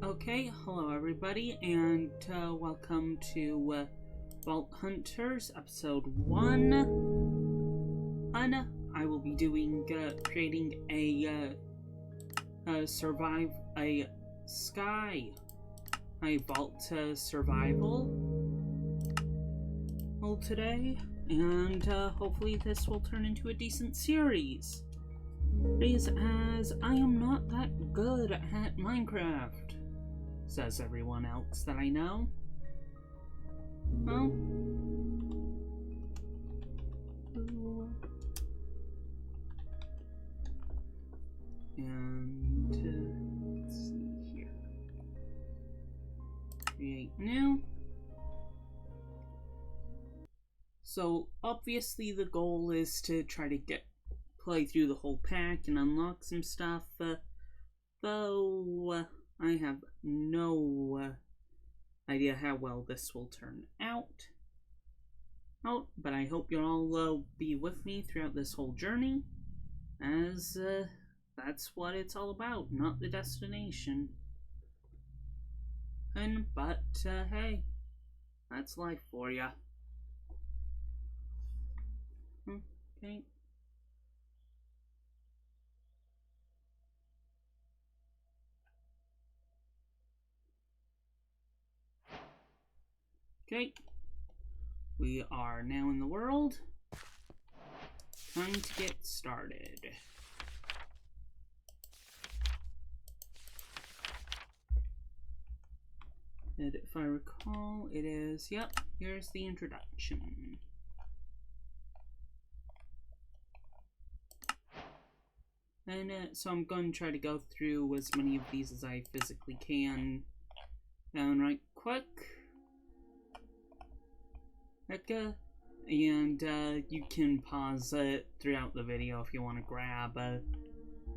Okay, hello everybody, and welcome to Vault Hunters episode 1. I will be doing creating a vault survival today, and hopefully this will turn into a decent series. Please, as I am not that good at Minecraft, says everyone else that I know. Well, and let's see here. Create new. So obviously the goal is to try to play through the whole pack and unlock some stuff, though I have no idea how well this will turn out. But I hope you'll all be with me throughout this whole journey, as that's what it's all about, not the destination. But hey, that's life for ya. Okay. Okay, we are now in the world. Time to get started. And if I recall, it is, yep, here's the introduction. And so I'm going to try to go through as many of these as I physically can right quick. And you can pause it throughout the video if you want to grab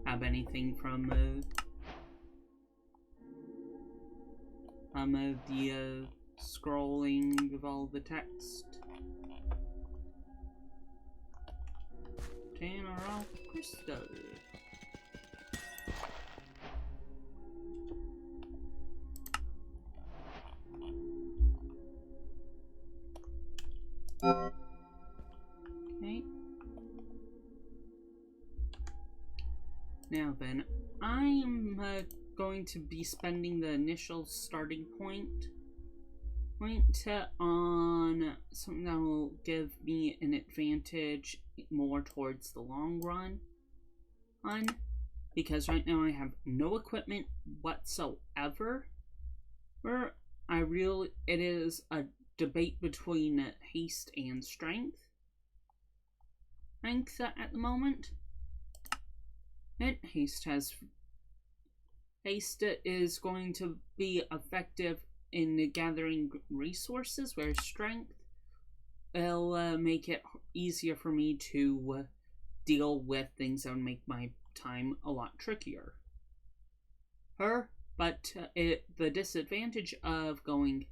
anything from the scrolling of all the text. General Crystal. Okay. Now then, I am going to be spending the initial starting point on something that will give me an advantage more towards the long run. Because right now I have no equipment whatsoever. It is a debate between haste and strength. At the moment. And haste is going to be effective in gathering resources, whereas strength will make it easier for me to deal with things that would make my time a lot trickier. But the disadvantage of going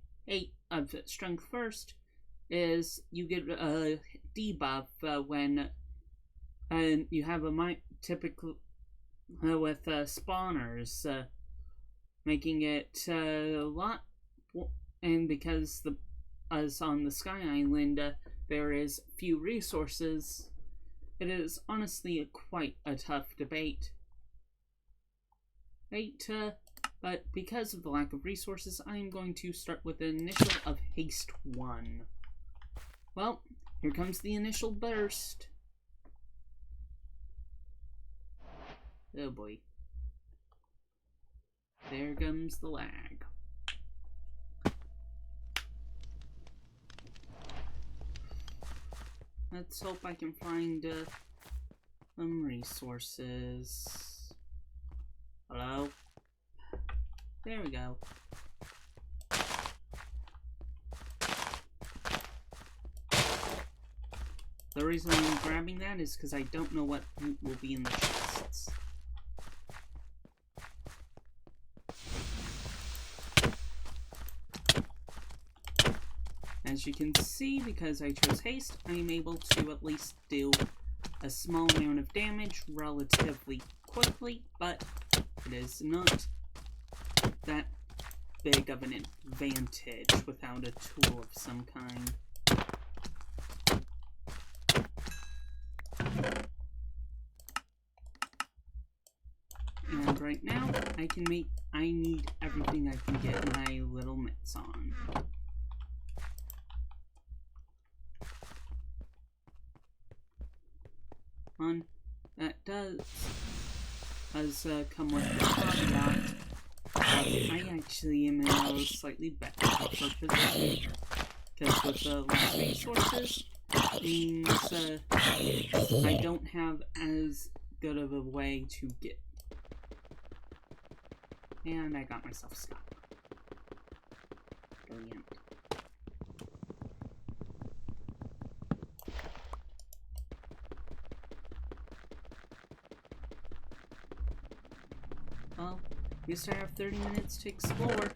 of strength first is you get a debuff when you have a typical with spawners, making it a lot. And because as on the Sky Island there is few resources, it is honestly quite a tough debate. But because of the lack of resources, I am going to start with the initial of Haste 1. Well, here comes the initial burst. Oh boy. There comes the lag. Let's hope I can find some resources. Hello? There we go. The reason I'm grabbing that is because I don't know what will be in the chests. As you can see, because I chose haste, I am able to at least do a small amount of damage relatively quickly, but it is not that big of an advantage without a tool of some kind. And right now, I need everything I can get my little mitts on. That does come with the caveat. I actually am in a slightly better position, because with the less resources means I don't have as good of a way to get. And I got myself stuck. Brilliant. Well, at least I have 30 minutes to explore.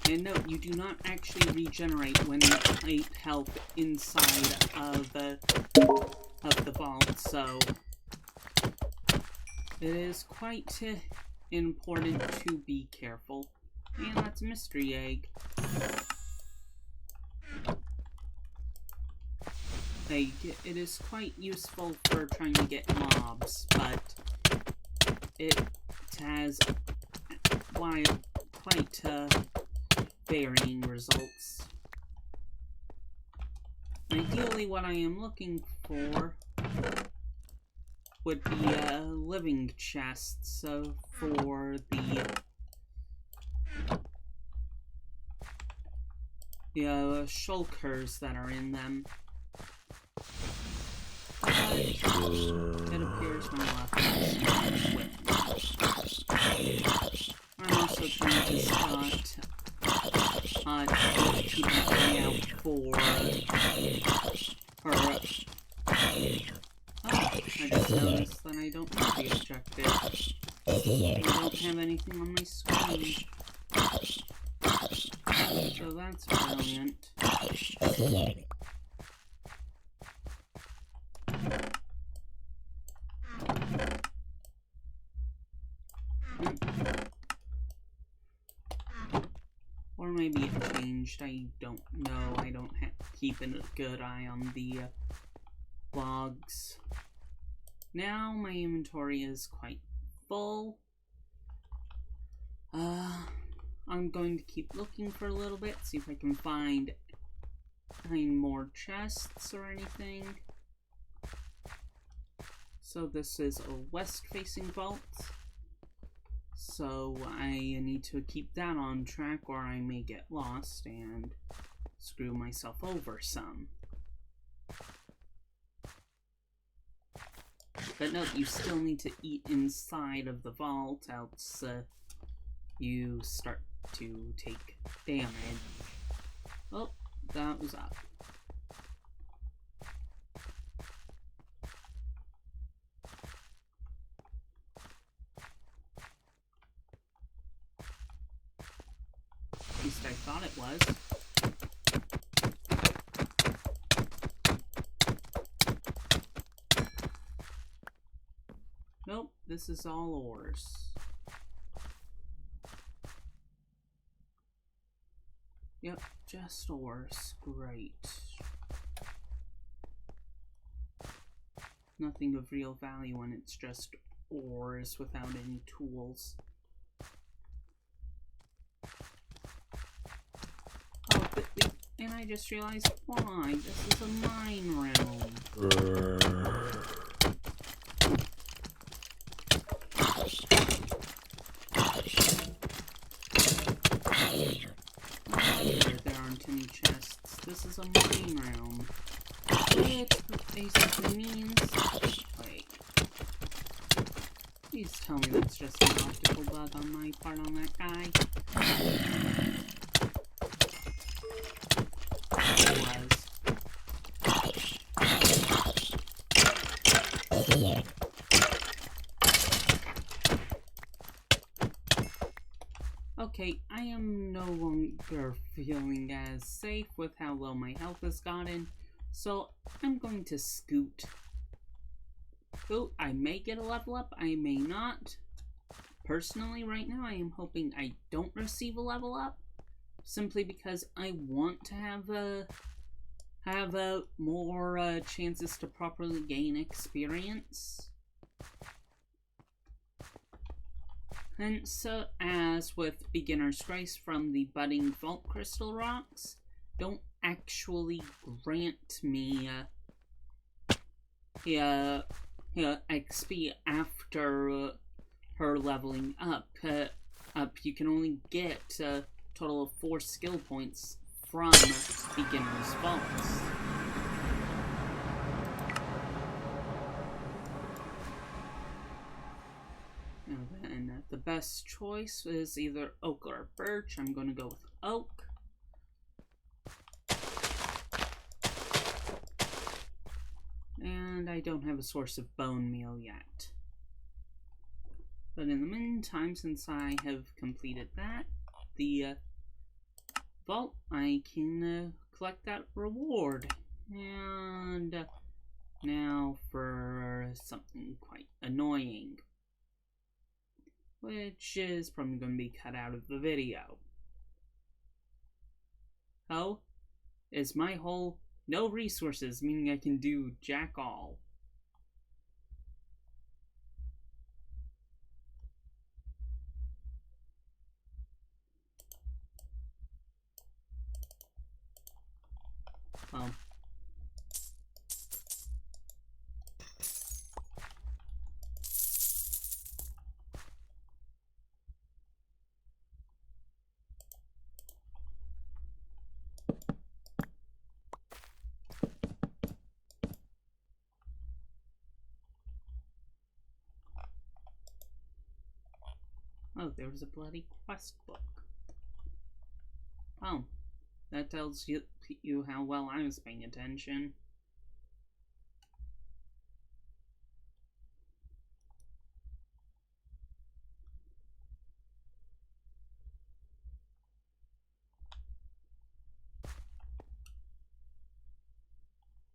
And note, you do not actually regenerate when you eat health inside of the vault, so it is quite important to be careful. And that's a mystery egg. It is quite useful for trying to get mobs, but it has quite varying results. Ideally, what I am looking for would be living chests for the shulkers that are in them. But it appears my luck is with me. I'm also trying to spot keep an eye out for I just noticed that I don't have the objective. I don't have anything on my screen. So that's brilliant. Or maybe it changed, I don't know. I don't keep a good eye on the logs. Now my inventory is quite full. I'm going to keep looking for a little bit, see if I can find more chests or anything. So this is a west-facing vault. So I need to keep that on track or I may get lost and screw myself over some. But note, you still need to eat inside of the vault, else you start to take damage. Oh, that was up. At least I thought it was. Nope, this is all ores. Yep, just ores. Great. Nothing of real value when it's just ores without any tools. Oh, and I just realized why. This is a mine realm. There aren't any chests. This is a mine realm. Which basically means... Wait. Please tell me that's just an optical bug on my part on that guy. It was. Okay, I am no longer feeling as safe with how low my health has gotten, so I'm going to scoot. Ooh, I may get a level up, I may not. Personally, right now, I am hoping I don't receive a level up, simply because I want to have more chances to properly gain experience. Hence, as with Beginner's Grace from the budding Vault Crystal Rocks, don't actually grant me XP after her leveling up. You can only get a total of 4 skill points from Beginner's Vaults. And then the best choice is either oak or birch. I'm going to go with oak. And I don't have a source of bone meal yet. But in the meantime, since I have completed that, the vault, I can collect that reward. And now for something quite annoying, which is probably going to be cut out of the video. Oh, is my whole no resources, meaning I can do jack all. Well, oh, there was a bloody quest book. Oh, that tells you how well I was paying attention.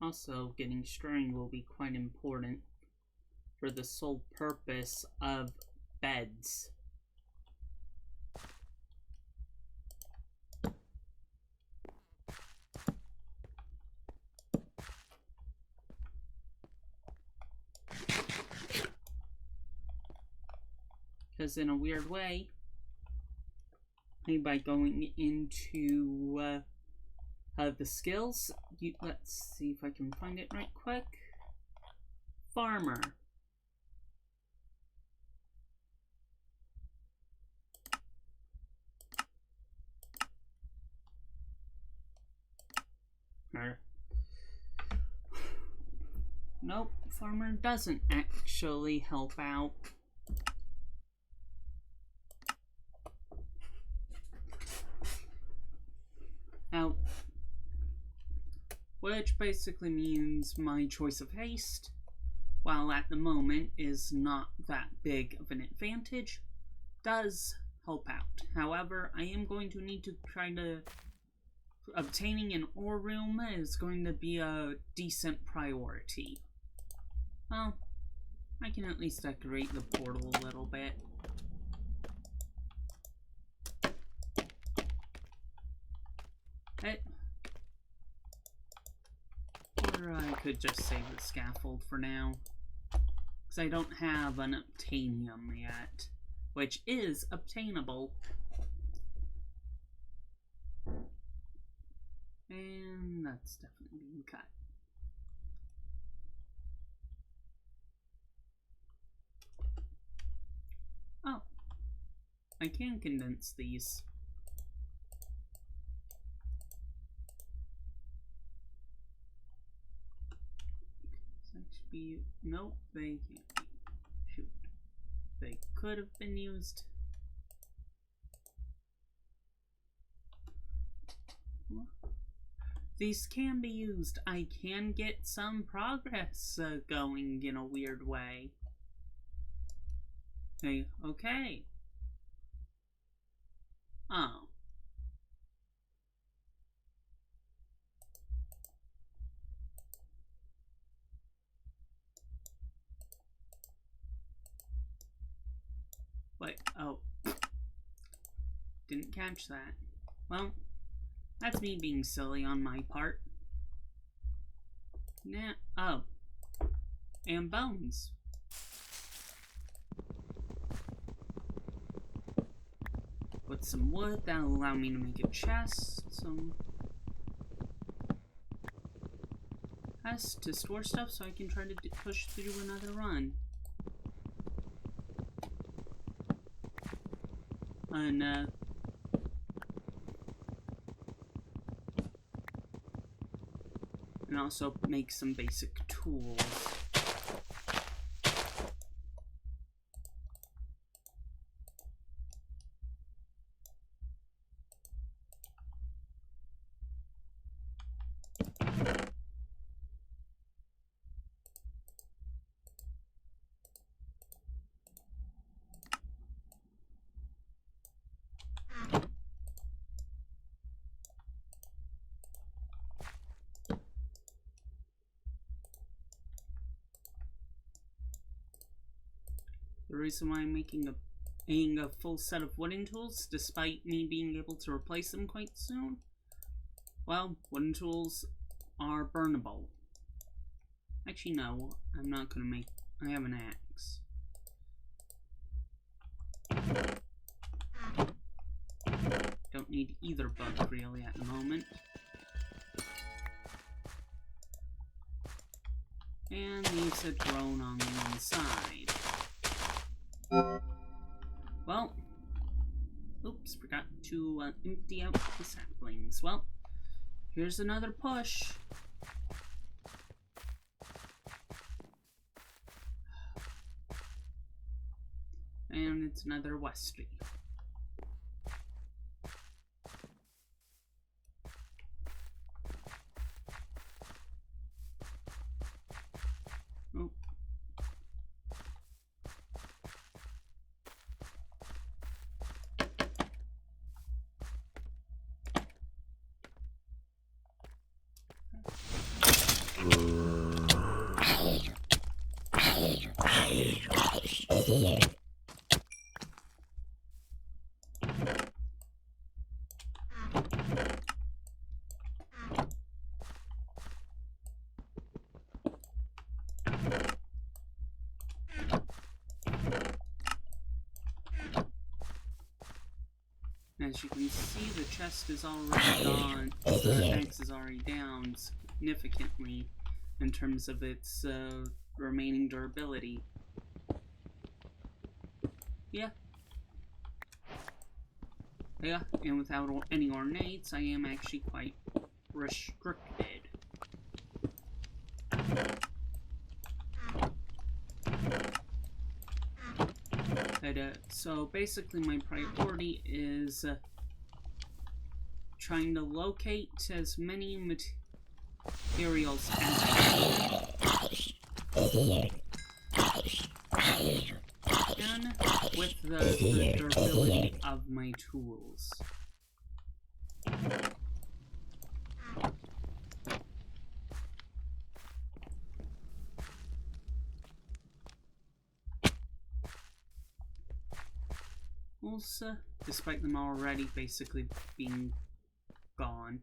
Also, getting string will be quite important for the sole purpose of beds. Because in a weird way, by going into the skills, let's see if I can find it right quick. Farmer. Nope, farmer doesn't actually help out. Now, which basically means my choice of haste, while at the moment is not that big of an advantage, does help out. However, I am going to need to try to... Obtaining an ore room is going to be a decent priority. Well, I can at least decorate the portal a little bit. Or I could just save the scaffold for now, because I don't have an obtainium yet, which is obtainable. And that's definitely being cut. Oh, I can condense these. Nope, they can't be. Shoot. They could have been used. these can be used. I can get some progress going in a weird way. Hey, okay. Oh. Wait, oh. Didn't catch that. Well, that's me being silly on my part. Nah, oh. And bones. With some wood, that'll allow me to make a chest, some chest to store stuff so I can try to push through another run. And also make some basic tools. The reason why I'm making a full set of wooden tools, despite me being able to replace them quite soon, well, wooden tools are burnable. Actually, no, I'm not gonna make. I have an axe. Don't need either book really at the moment. And leaves had grown on the inside. Well, oops, forgot to empty out the saplings. Well, here's another push. And it's another Westie. Oh. As you can see, the chest is already gone. The axe is already down significantly in terms of its remaining durability. Yeah. Yeah, and without any ornates, I am actually quite restricted. So basically my priority is trying to locate as many materials as I can with the durability of my tools. Also, despite them already basically being gone.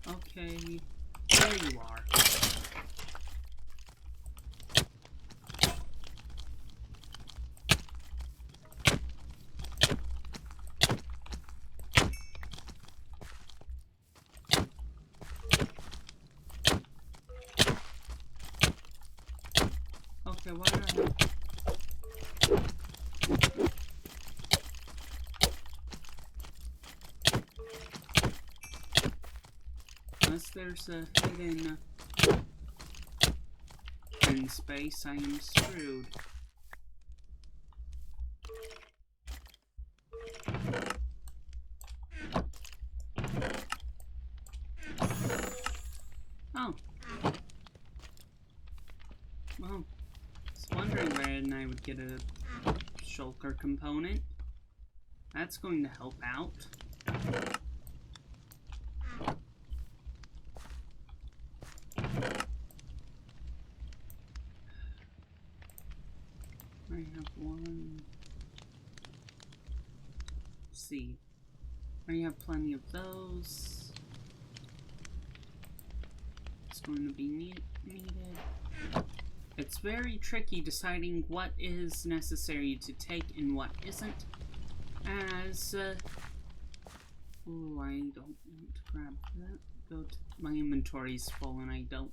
Okay, there you are. Okay, what do I have? Unless there's a hidden in space, I am screwed. Oh. Well, I was wondering when I would get a shulker component. That's going to help out. I have one. Let's see. I have plenty of those. It's going to be needed. It's very tricky deciding what is necessary to take and what isn't, as, ooh, I don't want to grab that. My inventory's full and I don't.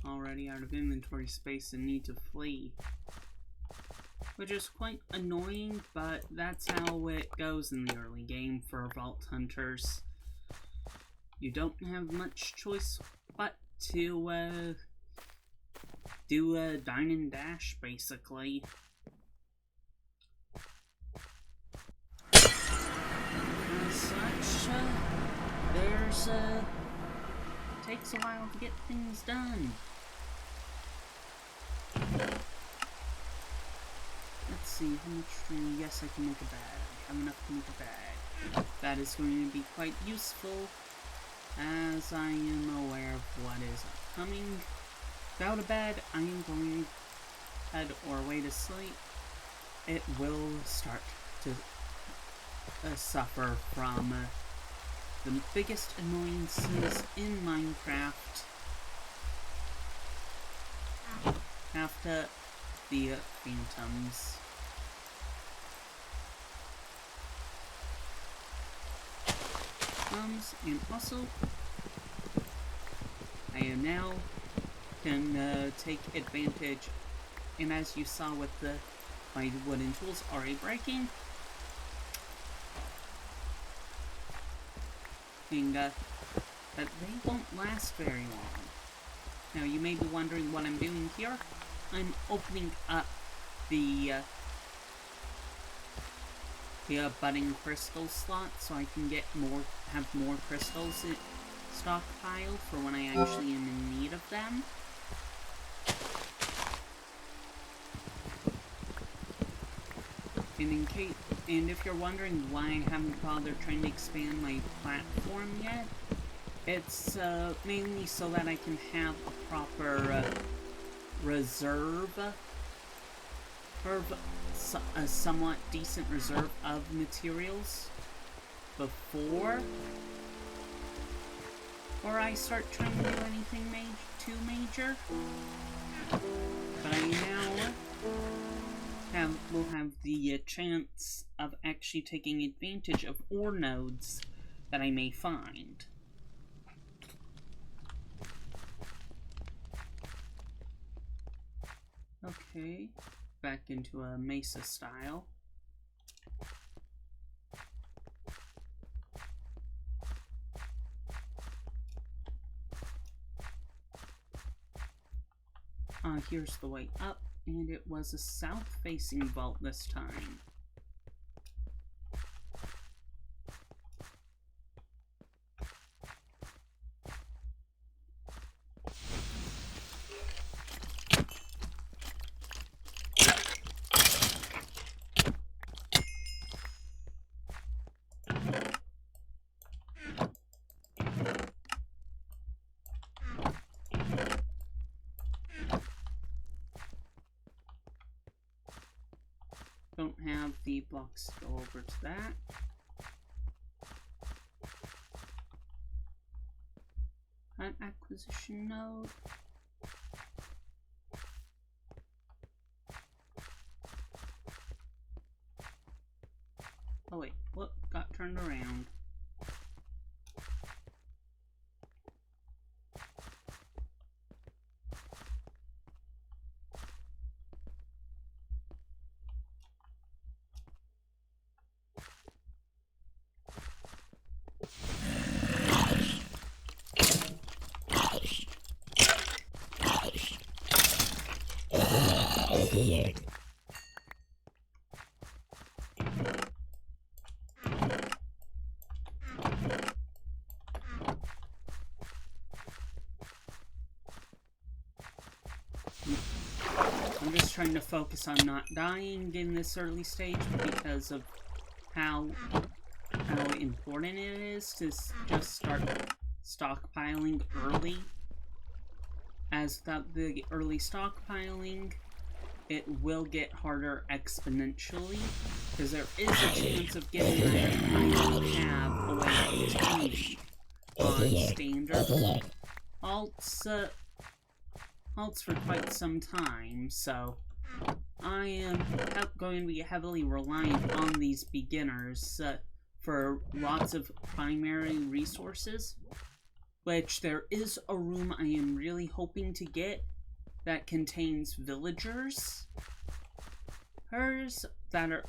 Already out of inventory space and need to flee. Which is quite annoying, but that's how it goes in the early game for Vault Hunters. You don't have much choice but to do a dine and dash, basically. As such, takes a while to get things done. Let's see, how much training? Yes, I can make a bag. I have enough to make a bag. That is going to be quite useful, as I am aware of what is upcoming. Without a bed, I am going to head or way to sleep. It will start to suffer from the biggest annoyances in Minecraft. After the phantoms. And also, I am now can take advantage, and as you saw with my wooden tools already breaking, and that they won't last very long. Now you may be wondering what I'm doing here. I'm opening up the budding crystal slot so I can have more crystals stockpiled for when I actually am in need of them. And if you're wondering why I haven't bothered trying to expand my platform yet, it's mainly so that I can have a proper reserve, or a somewhat decent reserve of materials before I start trying to do anything too major. But I now will have the chance of actually taking advantage of ore nodes that I may find. Okay, back into a mesa style. Here's the way up, and it was a south-facing vault this time. Don't have the blocks to go over to that. An acquisition node. Oh wait, whoop, got turned around. I'm just trying to focus on not dying in this early stage because of how important it is to just start stockpiling early. As without the early stockpiling, it will get harder exponentially, because there is a chance of getting that I don't have a way of obtaining on standard alts for quite some time, so I am going to be heavily reliant on these beginners for lots of primary resources, which there is a room I am really hoping to get that contains villagers that are,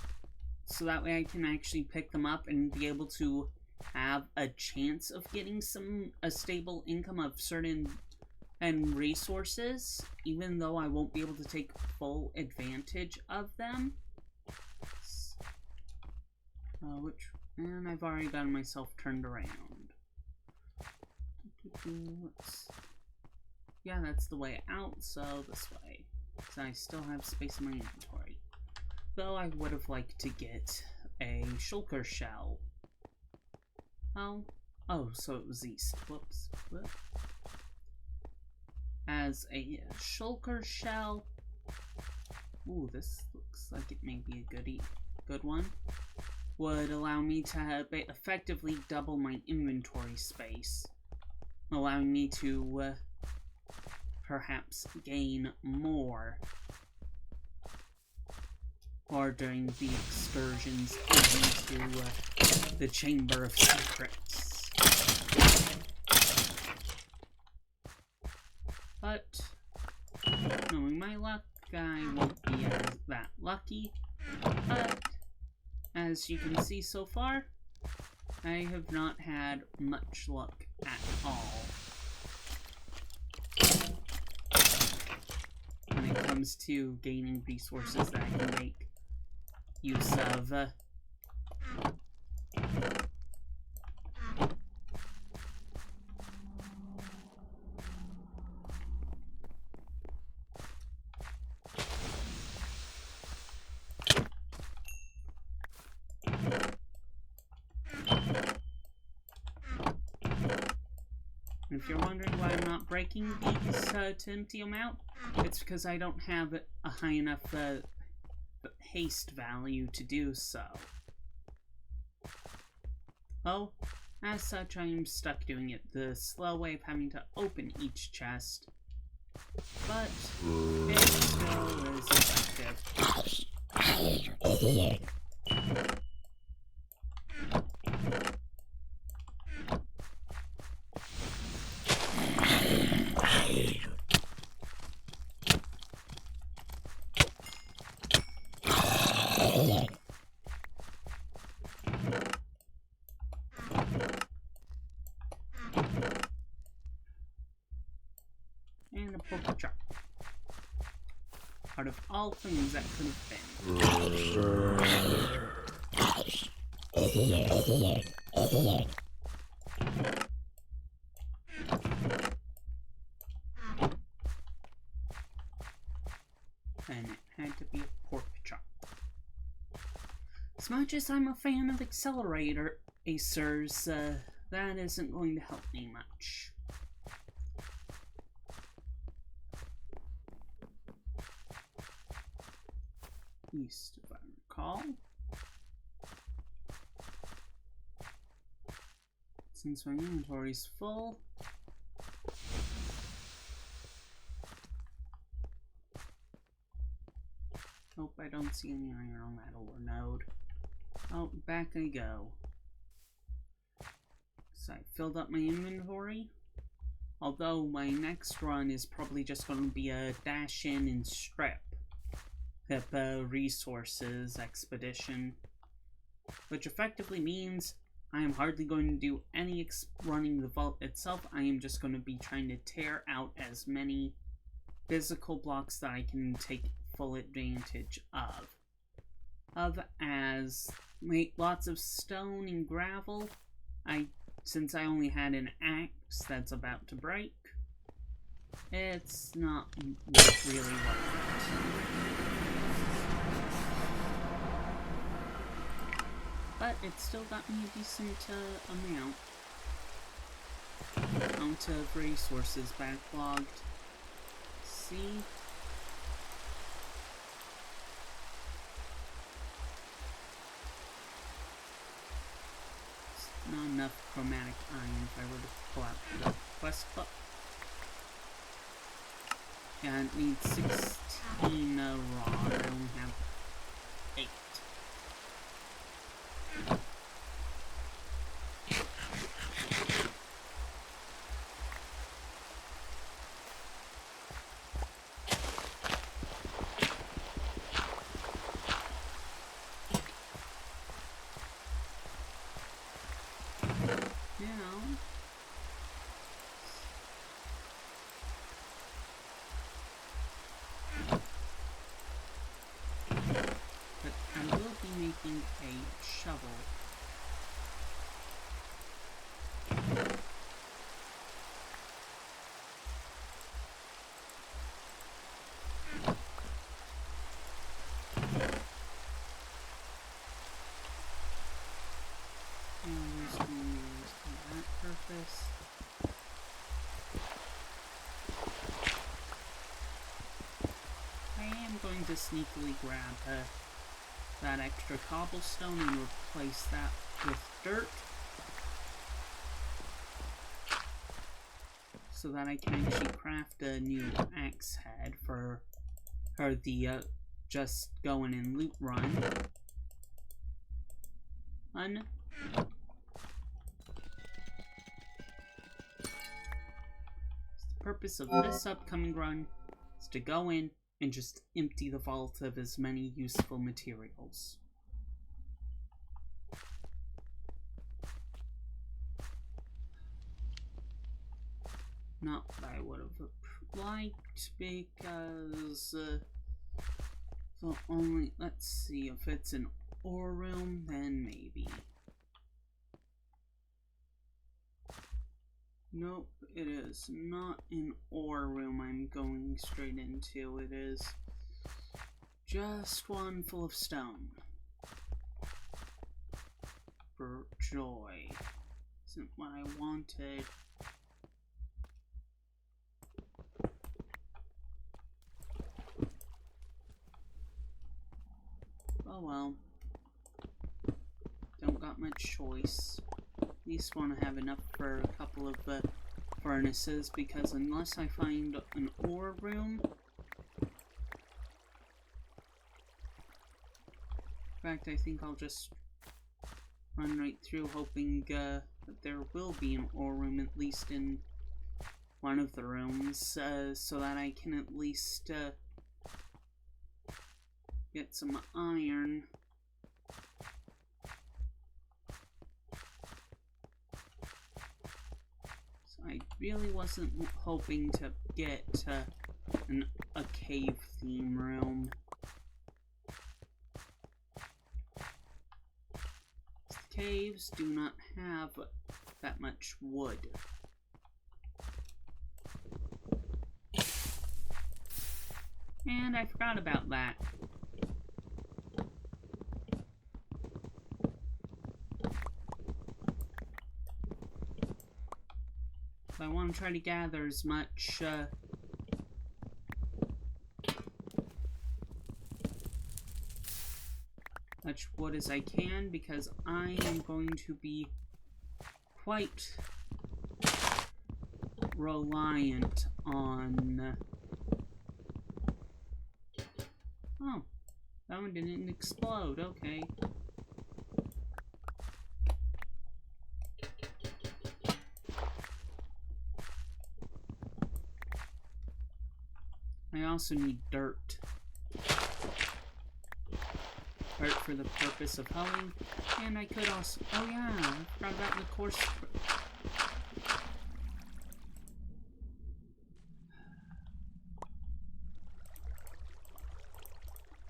so that way I can actually pick them up and be able to have a chance of getting a stable income of certain resources, even though I won't be able to take full advantage of them. And I've already gotten myself turned around. Yeah, that's the way out, so this way. So I still have space in my inventory. Though I would have liked to get a shulker shell. Oh, so it was east. Whoops. As a shulker shell. Ooh, this looks like it may be a good one. Would allow me to effectively double my inventory space, allowing me to perhaps gain more, or during the excursions into the Chamber of Secrets. But knowing my luck, I won't be that lucky. But as you can see so far, I have not had much luck at all when it comes to gaining resources that I can make use of. If you're wondering why I'm not breaking these to empty them out, it's because I don't have a high enough haste value to do so. Oh, as such, I am stuck doing it the slow way of having to open each chest, but it still is effective. And a pork chop. Out of all things that could have been. And it had to be a pork chop. As much as I'm a fan of accelerator acers, that isn't going to help me much. East, if I recall. Since my inventory's full. Nope, I don't see any iron on that ore node. Oh, back I go. So I filled up my inventory. Although my next run is probably just going to be a dash in and strip resources expedition, which effectively means I am hardly going to do any running the vault itself. I am just going to be trying to tear out as many physical blocks that I can take full advantage of as make lots of stone and gravel. Since I only had an axe that's about to break, it's not really worth it. But it still got me a decent amount of resources backlogged. See? Not enough chromatic iron if I were to pull out the quest book. Yeah, it needs 16 rod. I only have 8. Making a shovel. And we're just going to use for that purpose. I am going to sneakily grab that extra cobblestone and replace that with dirt so that I can actually craft a new axe head for the just going and loot run. The purpose of this upcoming run is to go in and just empty the vault of as many useful materials. Not that I would have liked, because so only, let's see, if it's an ore room, then maybe. Nope, it is not an ore room I'm going straight into. It is just one full of stone. For joy. Isn't what I wanted. Oh well. Don't got much choice. At least want to have enough for a couple of furnaces, because unless I find an ore room, in fact I think I'll just run right through hoping that there will be an ore room at least in one of the rooms, so that I can at least get some iron. I really wasn't hoping to get a cave theme room. Caves do not have that much wood. And I forgot about that. So I want to try to gather as much wood as I can, because I am going to be quite reliant on... Oh, that one didn't explode, okay. I also need dirt. Dirt for the purpose of hoeing, and I could also... Oh yeah, I forgot about the course...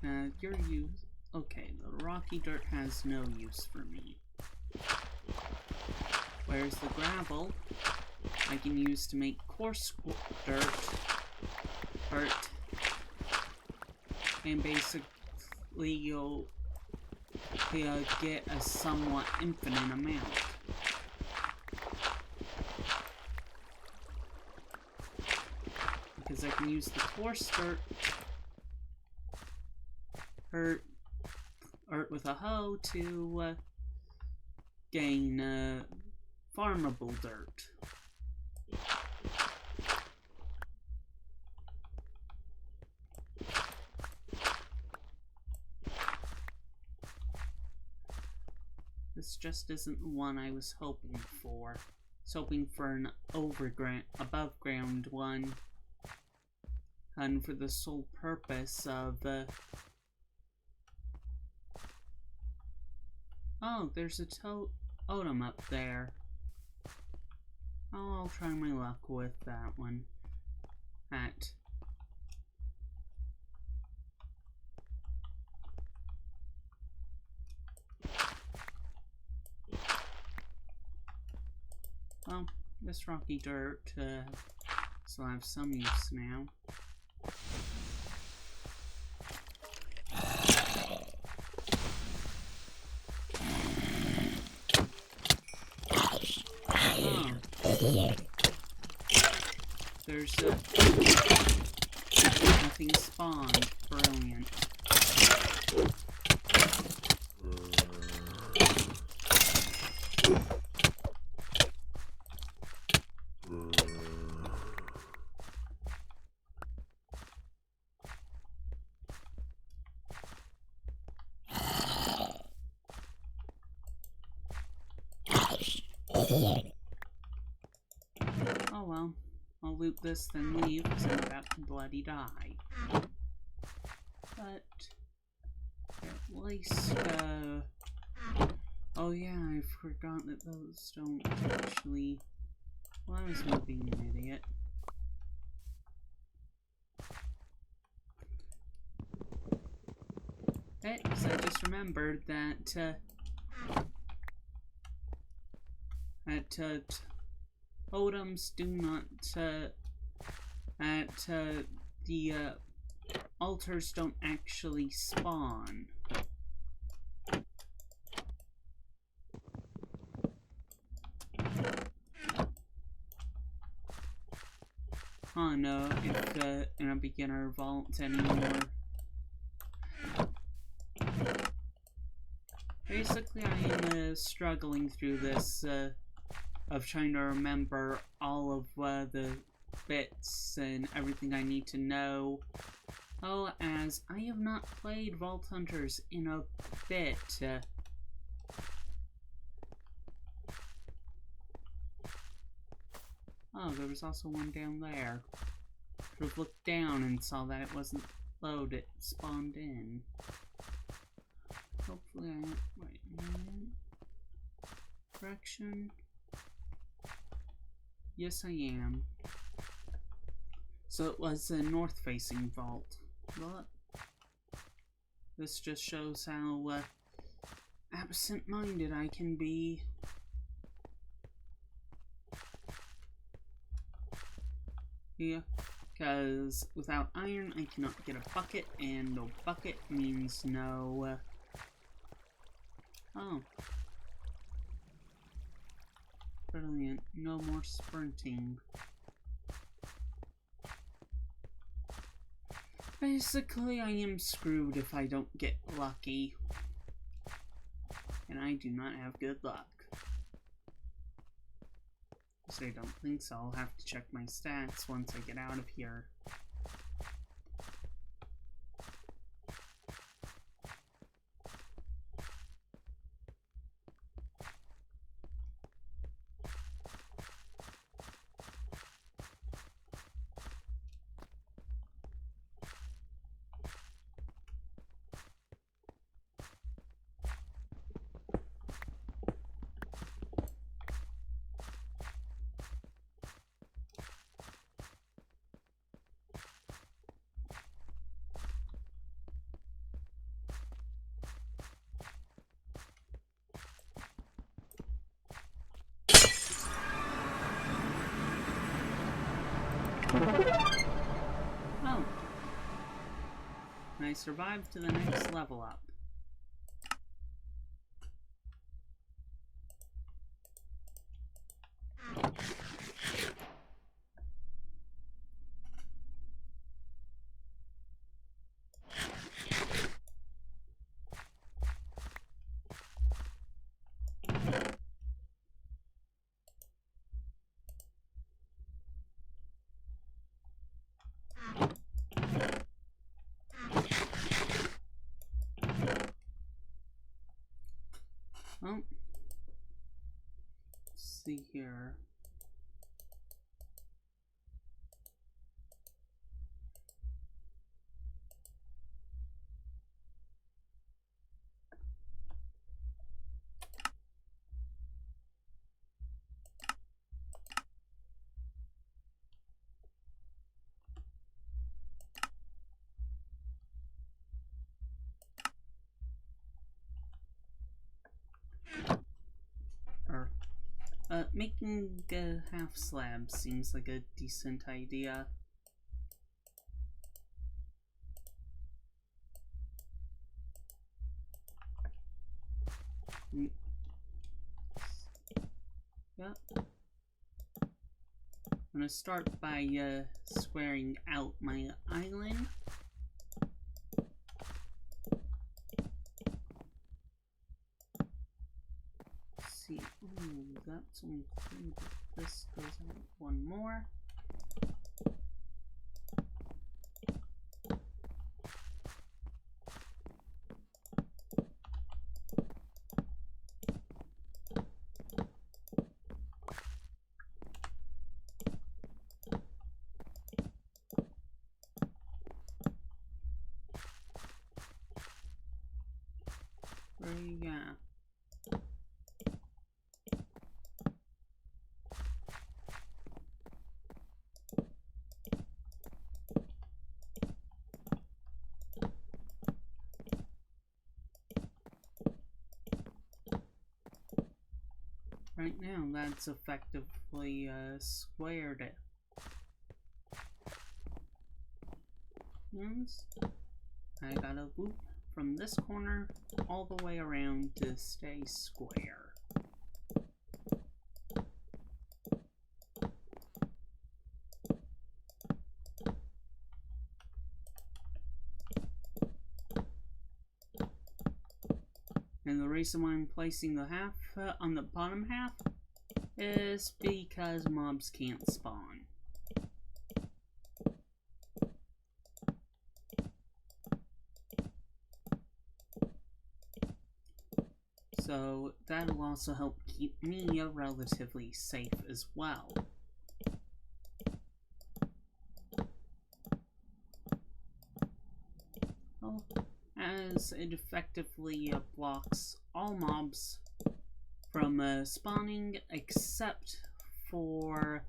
Your use. Okay, the rocky dirt has no use for me. Whereas the gravel, I can use to make coarse dirt, and basically you'll get a somewhat infinite amount. Because I can use the coarse dirt with a hoe to gain farmable dirt. This just isn't the one I was hoping for. I was hoping for an above ground one. And for the sole purpose of oh, there's a totem up there. Oh, I'll try my luck with that one. Well, this rocky dirt still have some use now. Oh. There's nothing spawned. Brilliant. Oh well, I'll loot this then leave because I'm about to bloody die. But at least, oh yeah, I forgot that those don't actually. Well, I was being an idiot. Hey, because I just remembered that totems do not, the altars don't actually spawn. Oh no, if in a beginner vault anymore. Basically, I am struggling through this of trying to remember all of the bits and everything I need to know. Oh, as I have not played Vault Hunters in a bit. Oh, there was also one down there. Should have looked down and saw that it wasn't loaded, it spawned in. Hopefully I am. Wait a minute. Correction. Yes, I am. So it was a north-facing vault. But this just shows how absent-minded I can be. Yeah, because without iron I cannot get a bucket, and no bucket means no... Oh. Brilliant. No more sprinting. Basically, I am screwed if I don't get lucky. And I do not have good luck. So I don't think so. I'll have to check my stats once I get out of here. I survived to the next level up. Well, let's see here. Making a half slab seems like a decent idea. Yeah. I'm gonna start by squaring out my island. See, ooh, that's only 3, but this goes out 1 more. Yeah. Right now, that's effectively squared it. And I gotta loop from this corner all the way around to stay square. And the reason why I'm placing the half on the bottom half is because mobs can't spawn. So that'll also help keep me relatively safe as well. Oh, as it effectively blocks all mobs from spawning except for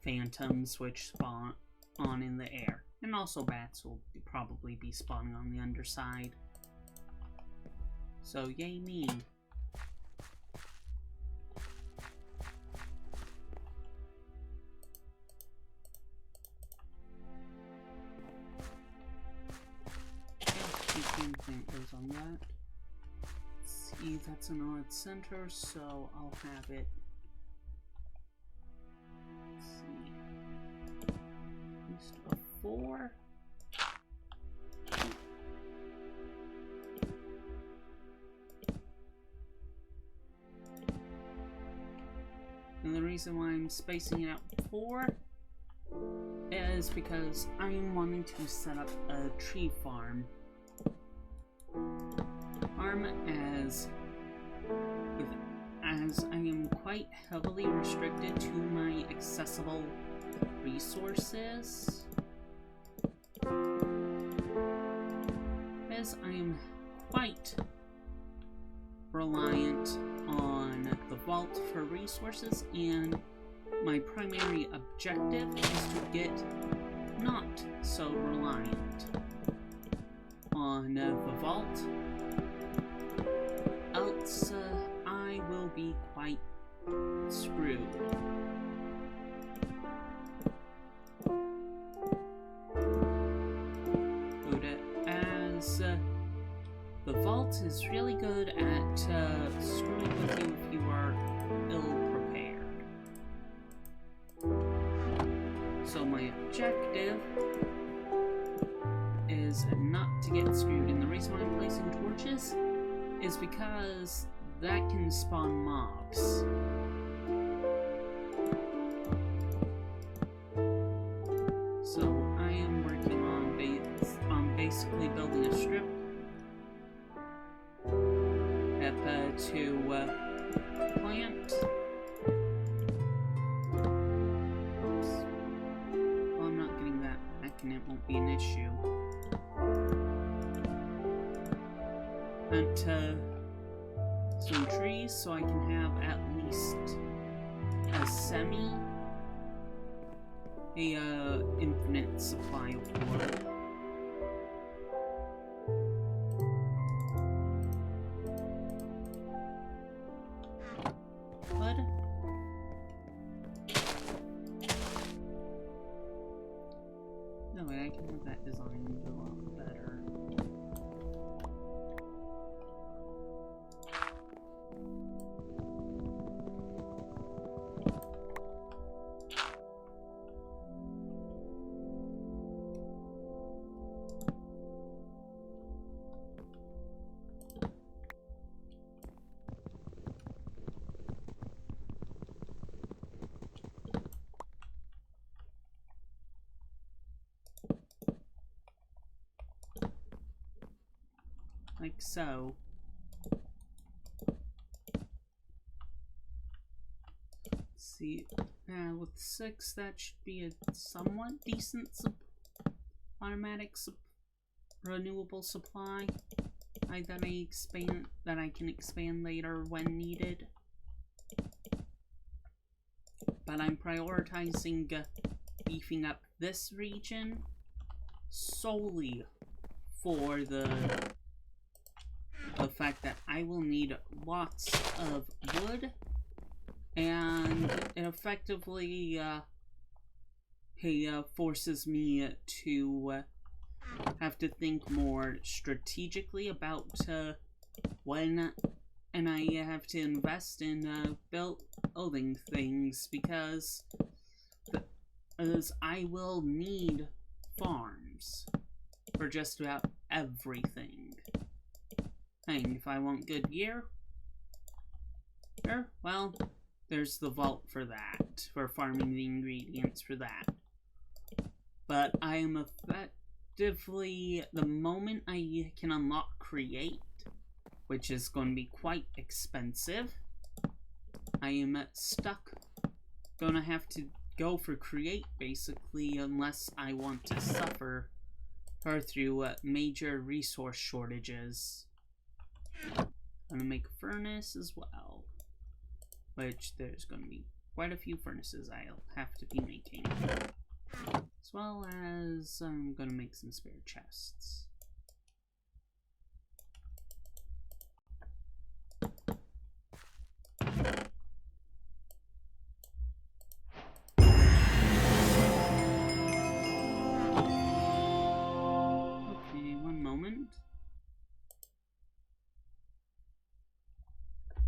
phantoms, which spawn on in the air. And also bats will probably be spawning on the underside. So yay me. Goes on that. Let's see, that's an odd center, so I'll have it. Let's see. At least a 4. And the reason why I'm spacing it out 4 is because I'm wanting to set up a tree farm. As I am quite heavily restricted to my accessible resources, as I am quite reliant on the vault for resources, and my primary objective is to get not so reliant on the vault, else I will be quite screwed. Go to The vault is really good at screwing with you if you are ill-prepared. So my objective is not to get screwed, and the reason why I'm placing torches is because that can spawn mobs. So I am working on basically building a strip to plant. Oops. Well, I'm not getting that back, and it won't be an issue. Plant some trees so I can have at least a infinite supply of wood. No way, I can have that design a lot better. Like so. Let's see, with 6, that should be a somewhat decent automatic renewable supply that I can expand later when needed. But I'm prioritizing beefing up this region solely for the fact that I will need lots of wood, and it effectively forces me to have to think more strategically about when and I have to invest in building things, because I will need farms for just about everything. And if I want good gear, well, there's the vault for that, for farming the ingredients for that. But I am effectively, the moment I can unlock Create, which is going to be quite expensive, I am stuck. Gonna have to go for Create, basically, unless I want to suffer through major resource shortages. I'm gonna make a furnace as well, which there's gonna be quite a few furnaces I'll have to be making, as well as I'm gonna make some spare chests. Okay, one moment.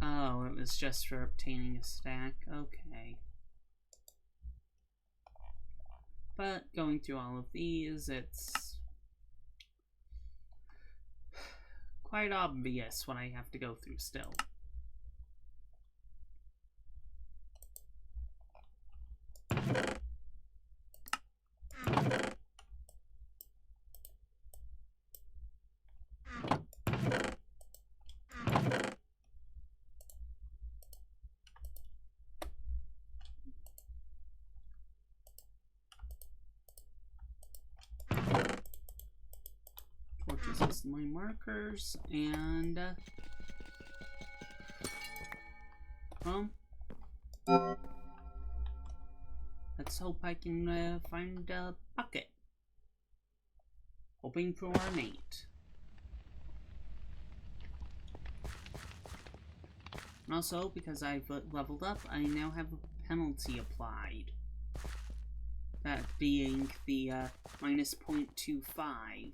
Oh, it was just for obtaining a stack. Okay. But going through all of these, it's quite obvious what I have to go through still. Torches as my markers, and let's hope I can find a bucket. Hoping for our mate. And also, because I've leveled up, I now have a penalty applied. That being the minus 0.25.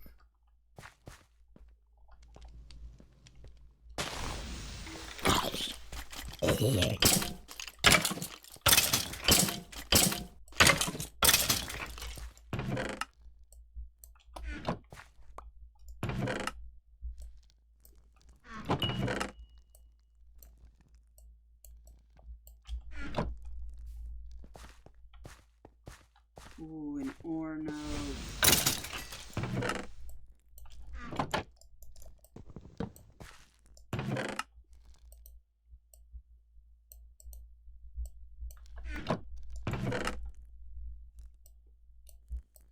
Ooh, an ore node.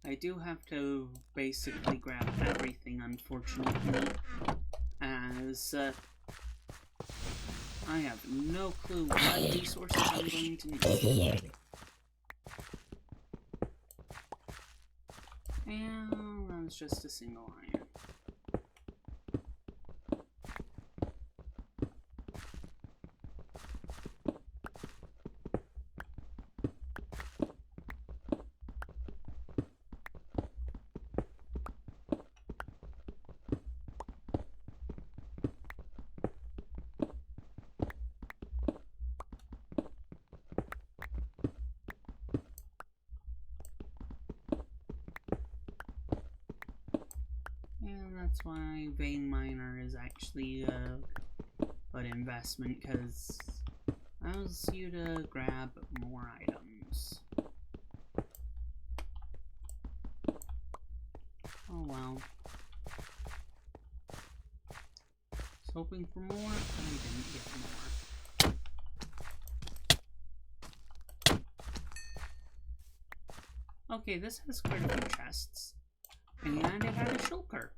I do have to basically grab everything, unfortunately, as I have no clue what resources I'm going to need. And that was just a single iron. And that's why Vein Miner is actually a good investment, because it allows you to grab more items. Oh well. Was hoping for more, but I didn't get more. Okay, this has quite a few chests. And it had a shulker.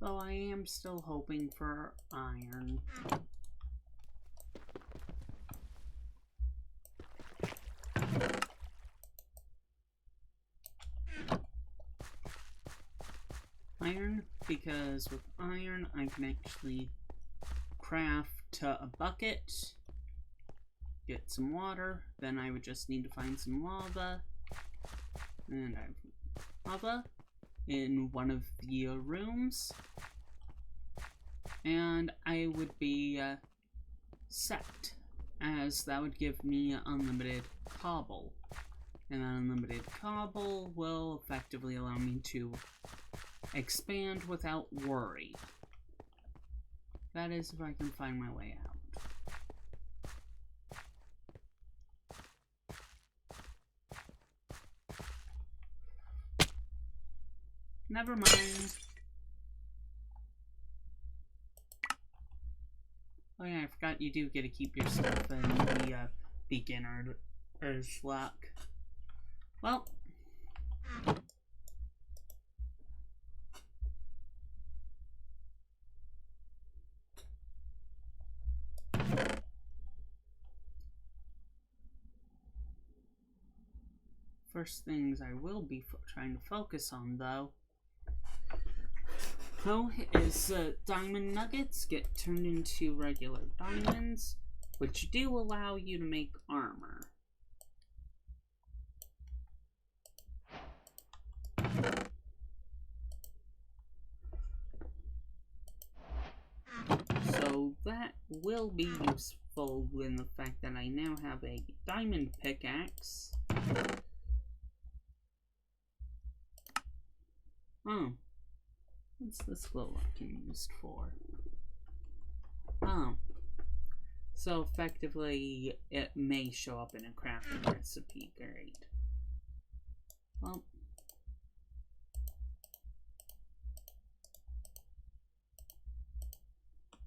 Though I am still hoping for iron. Iron, because with iron I can actually craft a bucket, get some water, then I would just need to find some lava, and I have lava in one of the rooms, and I would be set, as that would give me unlimited cobble, and that unlimited cobble will effectively allow me to expand without worry. That is, if I can find my way out. Never mind. Oh yeah, I forgot you do get to keep your stuff in the beginner's luck. Well. First things I will be trying to focus on, though, is diamond nuggets get turned into regular diamonds, which do allow you to make armor. So that will be useful in the fact that I now have a diamond pickaxe. Oh. What's this glow locking used for? Oh. So effectively, it may show up in a crafting recipe. Great. Well.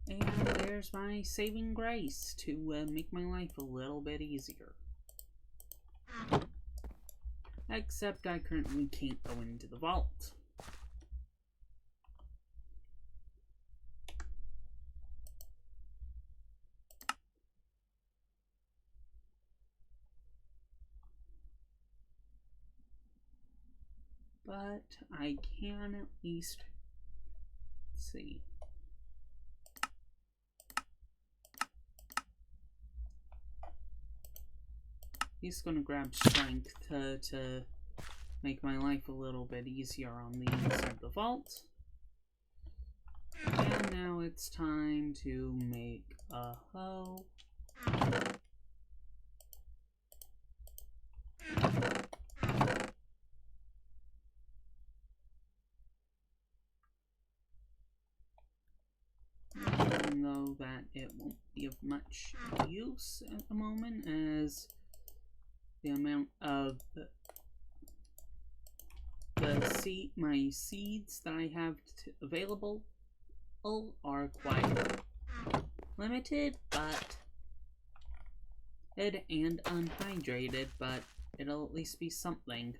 And there's my saving grace to make my life a little bit easier. Except I currently can't go into the vault. but I can at least see. He's gonna grab strength to make my life a little bit easier on the inside of the vault. And now it's time to make a hoe. Even though that it won't be of much use at the moment, as the amount of my seeds that I have available are quite limited, but and unhydrated, but it'll at least be something.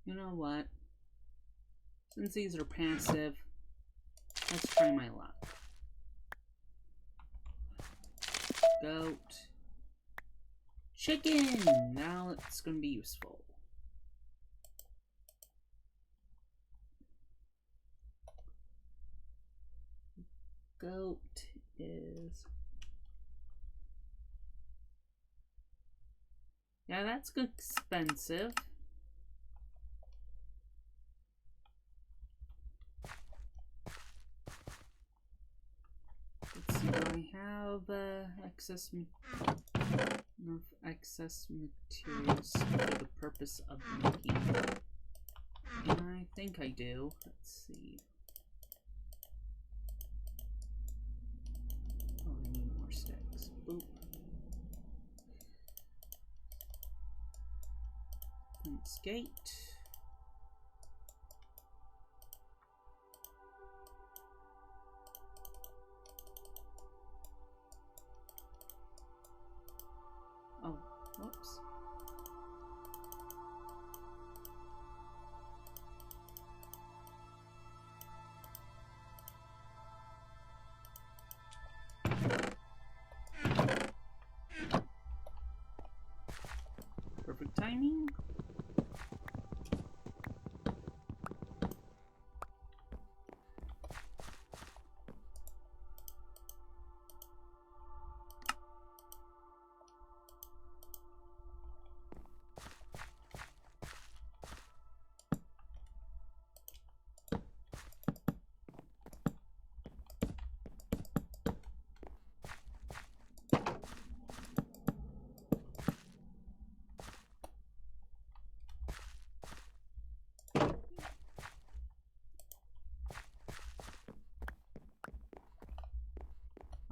You know what? Since these are passive, let's try my luck. Goat. Chicken! Now it's gonna be useful. Goat is... yeah, that's expensive. Let's see, do I have enough excess materials for the purpose of making it? And I think I do. Let's see. Oh, I need more sticks. Boop. Fence gate. Oh, whoops. Perfect timing.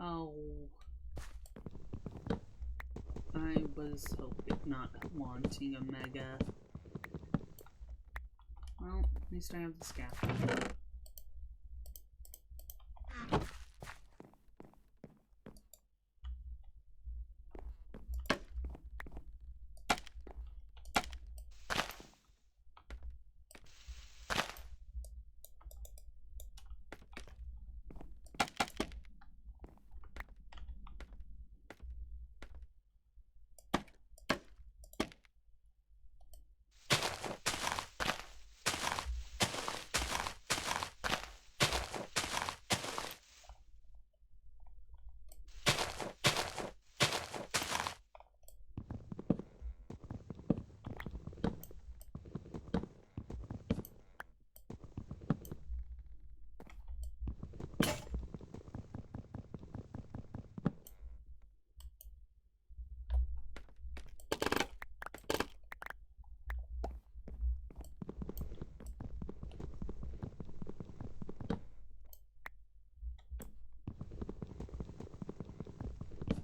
Oh, I was not wanting a mega. Well, at least I have the scaffold.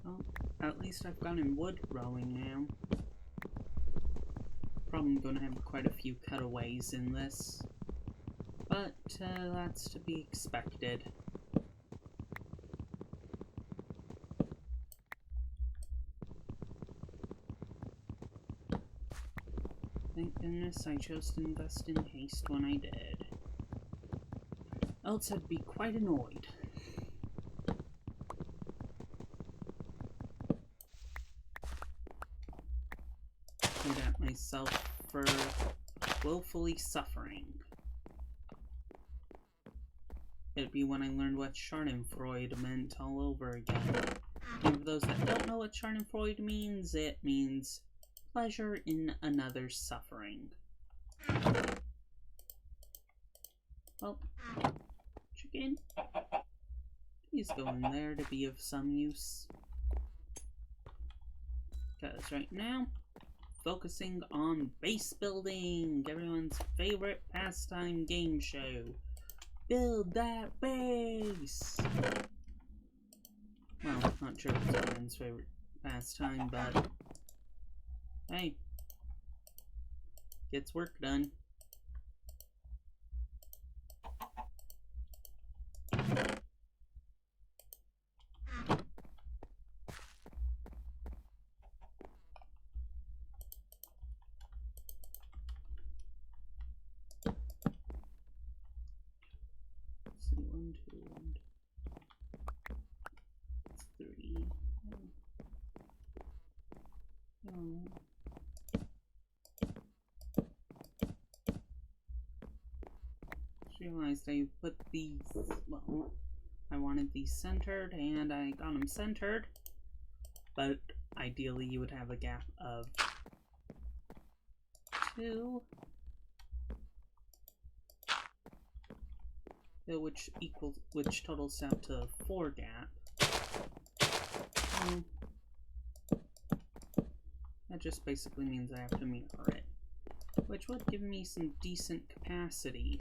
Well, at least I've gotten wood growing now. Probably gonna have quite a few cutaways in this, but that's to be expected. Thank goodness I chose to invest in haste when I did. Else I'd be quite annoyed. disappointed at myself for willfully suffering. It'd be when I learned what Schadenfreude meant all over again. And for those that don't know what Schadenfreude means, it means pleasure in another's suffering. Well, chicken, please go in there to be of some use. Because right now, focusing on base building, everyone's favorite pastime game show. Build that base! Well, not sure if it's everyone's favorite pastime, but hey, gets work done. One, two, and 3. Oh. Just realized I put these, well, I wanted these centered and I got them centered, but ideally you would have a gap of 2. Which totals out to 4 gap. That just basically means I have to mirror it, which would give me some decent capacity.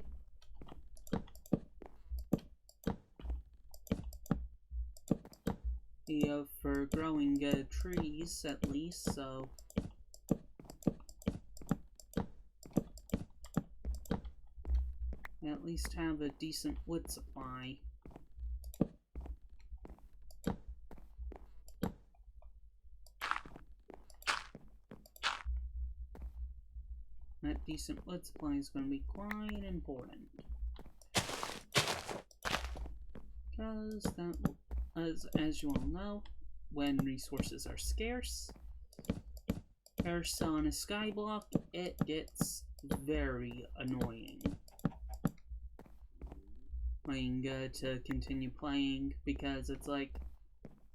Yeah, for growing trees at least, so at least have a decent wood supply. That decent wood supply is going to be quite important. Because that, as you all know, when resources are scarce on a skyblock, it gets very annoying. To continue playing, because it's like,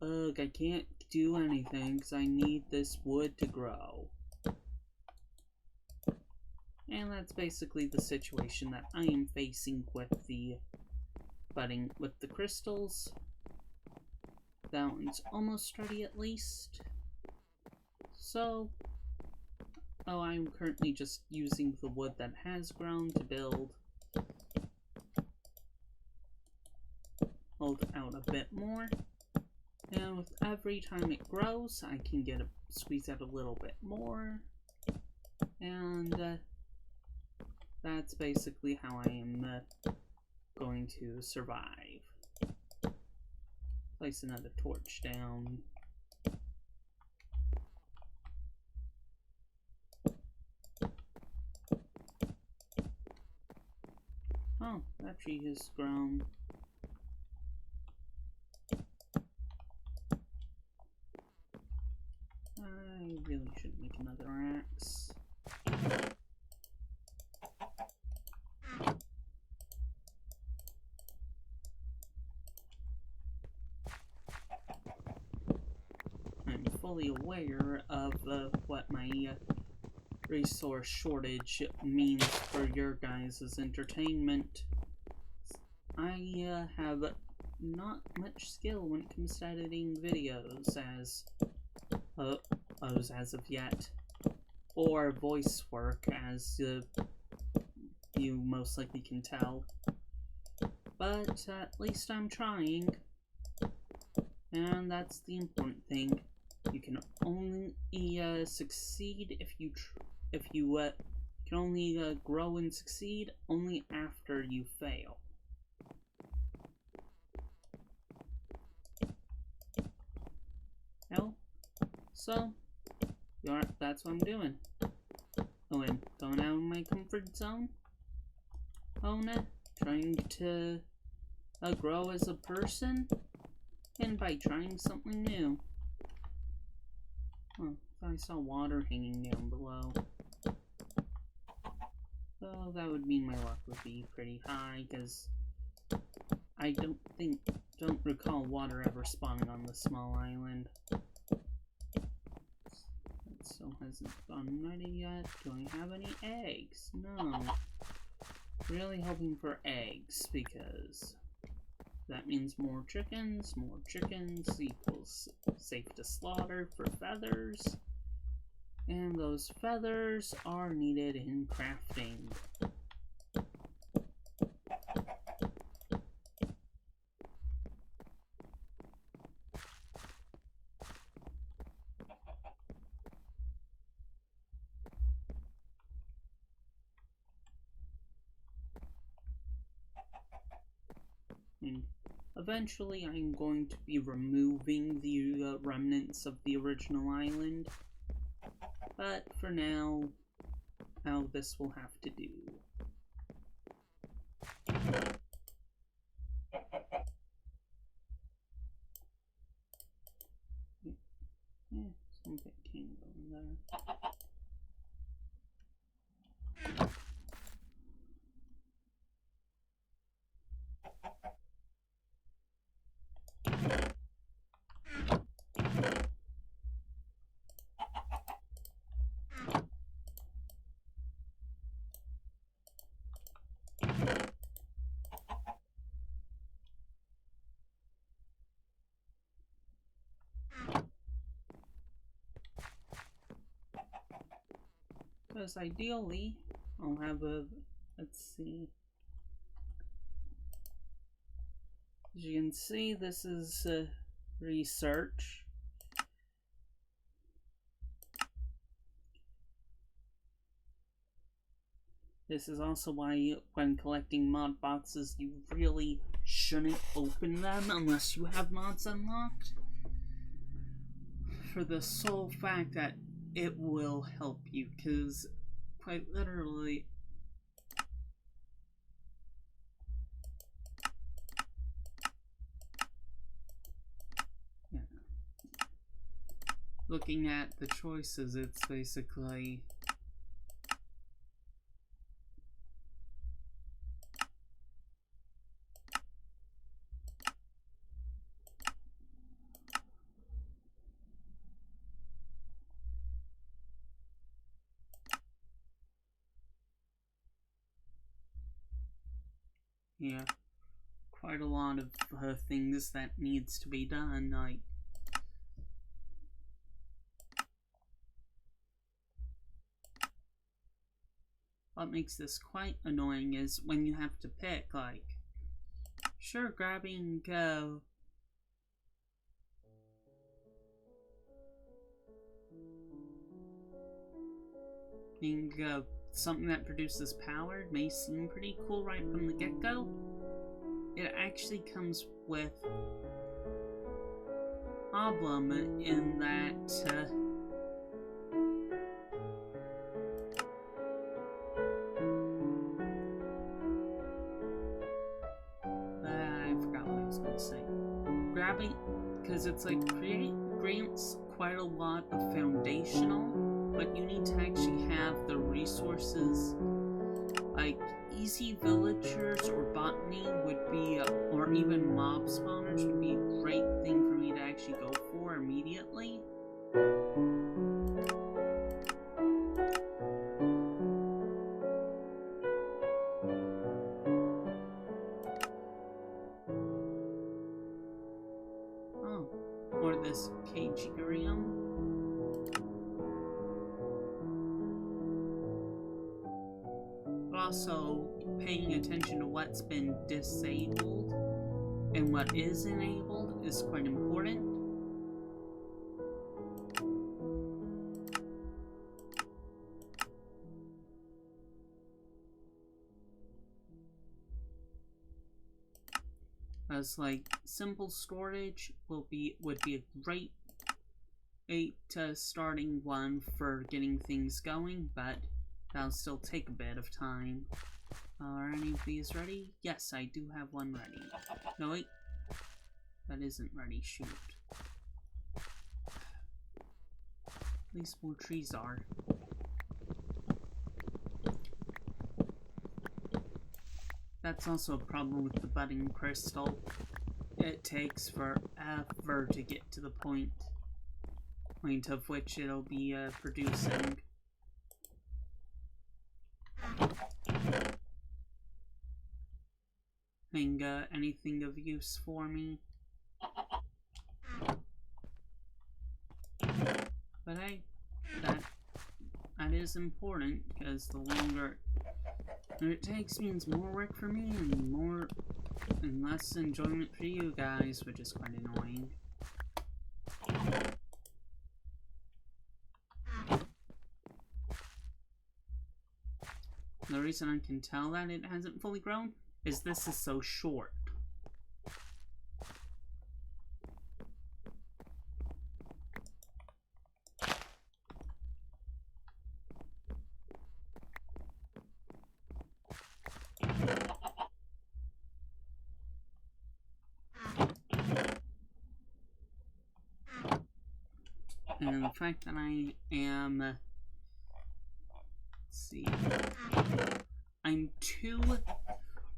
ugh, I can't do anything because I need this wood to grow. And that's basically the situation that I am facing with the crystals. That one's almost ready at least. So, I'm currently just using the wood that has grown to build out a bit more, and with every time it grows I can squeeze out a little bit more, and that's basically how I am going to survive. Place another torch down. Oh, that tree has grown. I really should make another axe. I'm fully aware of what my resource shortage means for your guys' entertainment. I have not much skill when it comes to editing videos as of yet, or voice work, as you most likely can tell. But at least I'm trying, and that's the important thing. You can only succeed if you can only grow and succeed only after you fail. So, that's what I'm doing. Going out of my comfort zone. Trying to grow as a person, and by trying something new. Oh, I saw water hanging down below. So that would mean my luck would be pretty high, because I don't recall water ever spawning on the small island. It still hasn't gone ready yet. Do I have any eggs? No. Really hoping for eggs, because that means more chickens equals safe to slaughter for feathers. And those feathers are needed in crafting. And eventually I'm going to be removing the remnants of the original island. But for now, this will have to do. Yeah, something can go in there. Because ideally, I'll have a, let's see. As you can see, this is research. This is also why when collecting mod boxes, you really shouldn't open them unless you have mods unlocked. For the sole fact that it will help you, because quite literally, yeah. Looking at the choices, it's basically yeah, quite a lot of things that needs to be done. Like, what makes this quite annoying is when you have to pick, like, sure, grabbing something that produces power may seem pretty cool right from the get-go. It actually comes with a problem in that I forgot what I was going to say. Grabbing, because it's like grants quite a lot of foundational, but you need to actually have the resources. Like easy villagers or botany would be, or even mob spawners would be a great thing for me to actually go for immediately. Oh, or this Cagerium. But also paying attention to what's been disabled and what is enabled is quite important. As like simple storage would be a great starting one for getting things going, but that'll still take a bit of time. Are any of these ready? Yes, I do have one ready. No, wait. That isn't ready. Shoot. least more trees are. That's also a problem with the budding crystal. It takes forever to get to the point of which it'll be producing. Anything of use for me. But hey, that is important, because the longer it takes means more work for me and less enjoyment for you guys, which is quite annoying. The reason I can tell that it hasn't fully grown is this is so short. And the fact that I am, let's see, I'm 2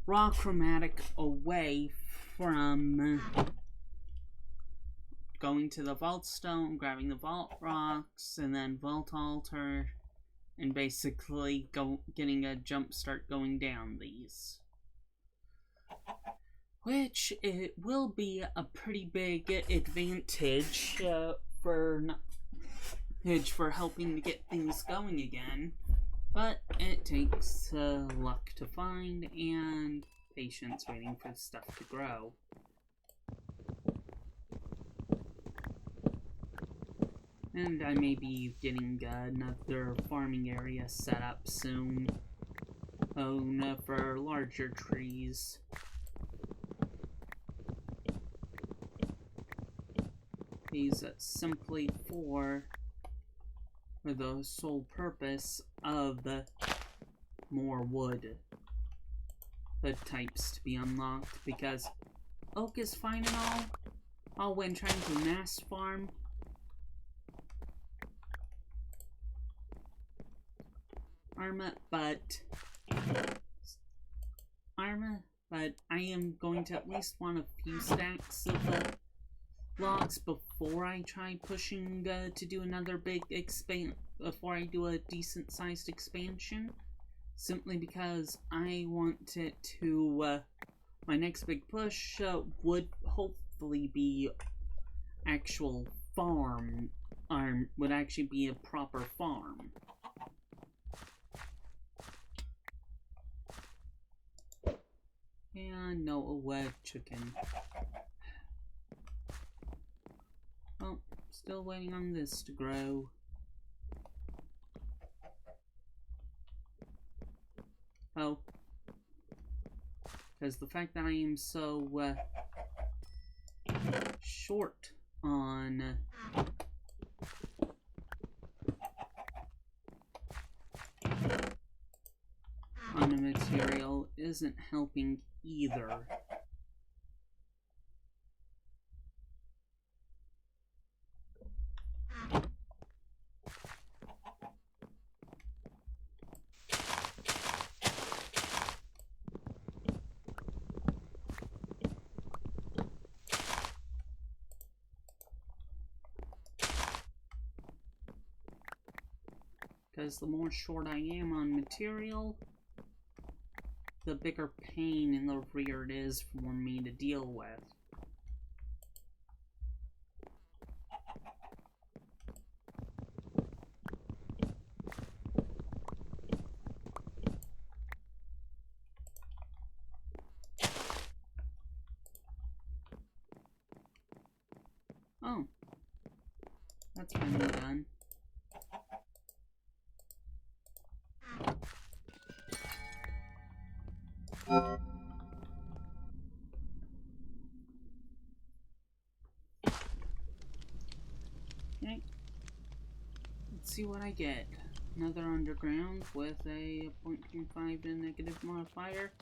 raw chromatic away from going to the vault stone, grabbing the vault rocks, and then vault altar, and basically getting a jump start going down these. Which it will be a pretty big advantage for helping to get things going again, but it takes luck to find and patience waiting for stuff to grow. And I may be getting another farming area set up soon. Oh, no, for larger trees. These simply for the sole purpose of more wood types to be unlocked, because oak is fine and all when trying to mass farm. But I am going to at least want a few stacks of logs before I try pushing to do another big before I do a decent sized expansion, simply because I want it to my next big push would hopefully be actual farm, would actually be a proper farm. And no chicken. Well, still waiting on this to grow. Oh. Because the fact that I am so short on the material isn't helping either. Because the more short I am on material, the bigger pain in the rear it is for me to deal with. Oh, that's finally done. Okay, let's see what I get. Another underground with a 0.25 to negative modifier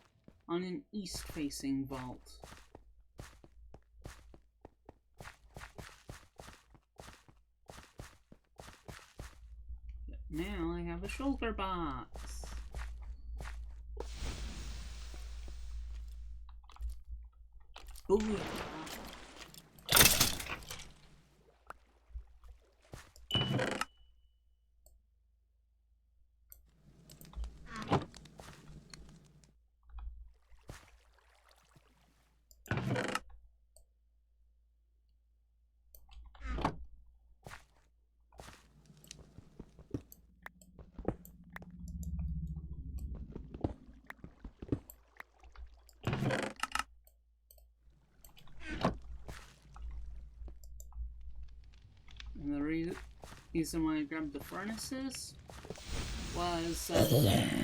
on an east-facing vault. Now I have a shoulder box. Booyah! And the reason why I grabbed the furnaces was the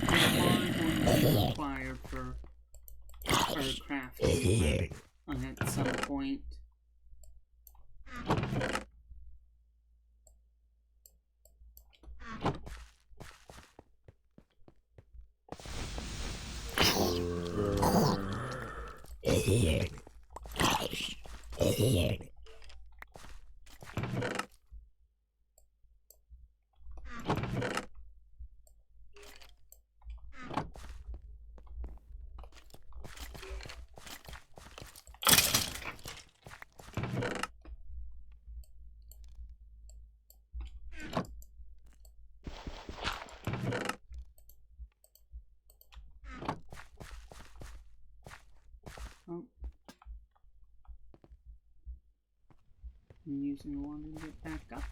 hard one be required for crafting at some point. Oh. I'm using the water to get back up.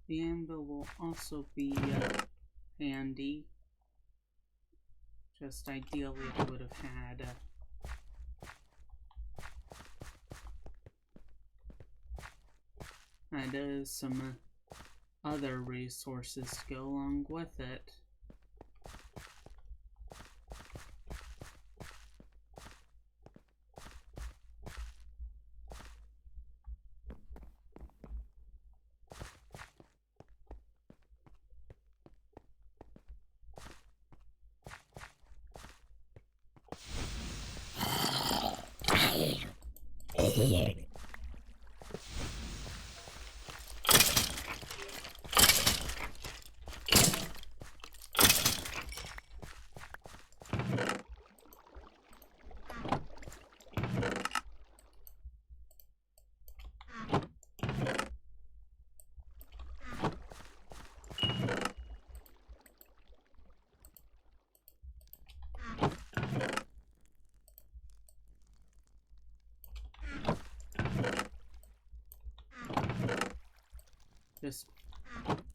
The anvil will also be handy. Just ideally I would have had some other resources to go along with it. Just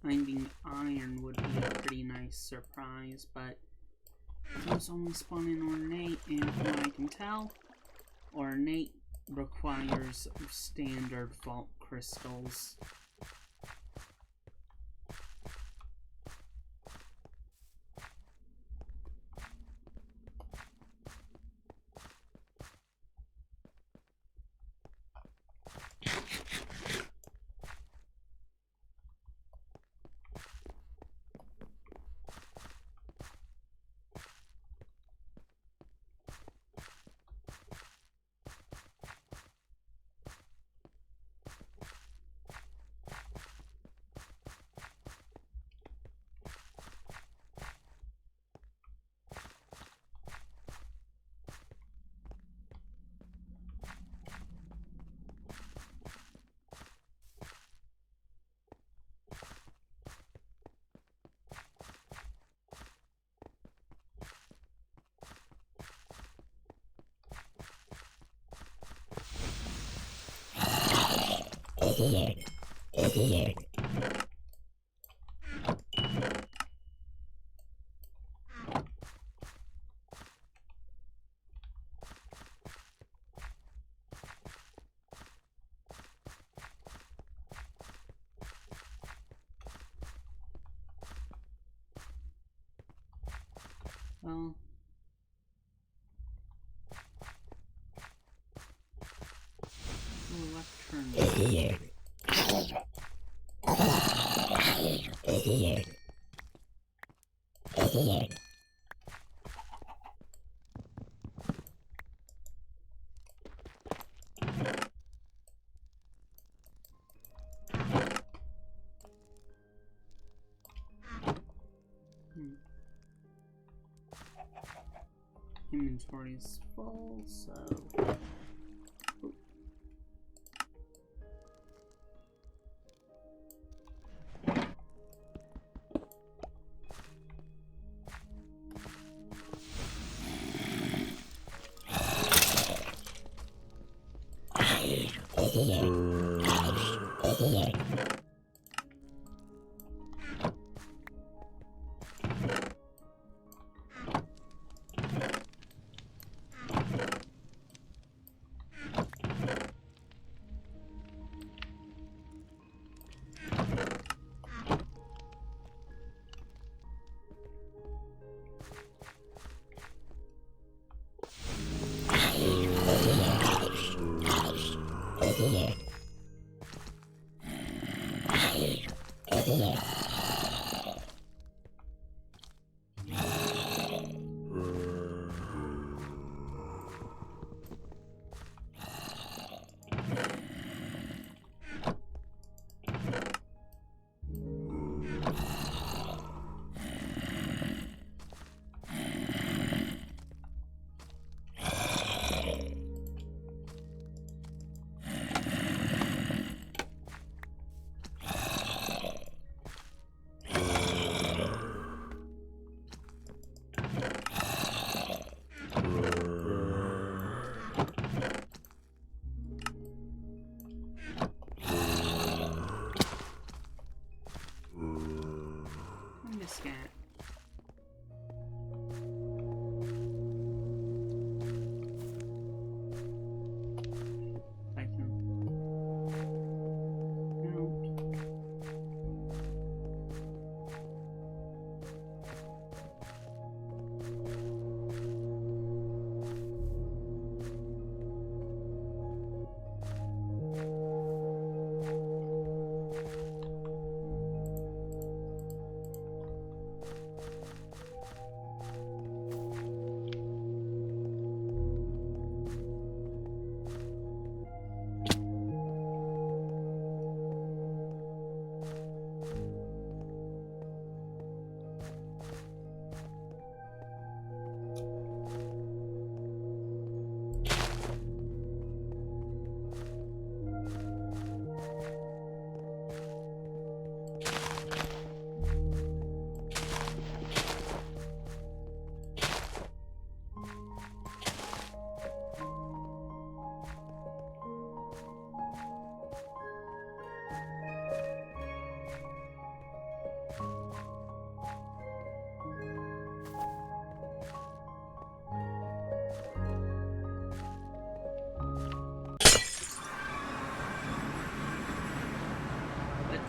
finding iron would be a pretty nice surprise, but those only spawn in ornate, and from what I can tell, ornate requires standard vault crystals. Well, left turn. Inventory is full, so...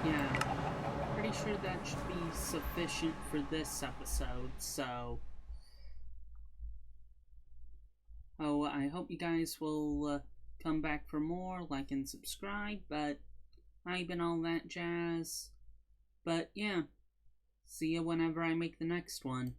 Yeah, pretty sure that should be sufficient for this episode, so... Oh, I hope you guys will come back for more, like and subscribe, but hype and all that jazz. But yeah, see you whenever I make the next one.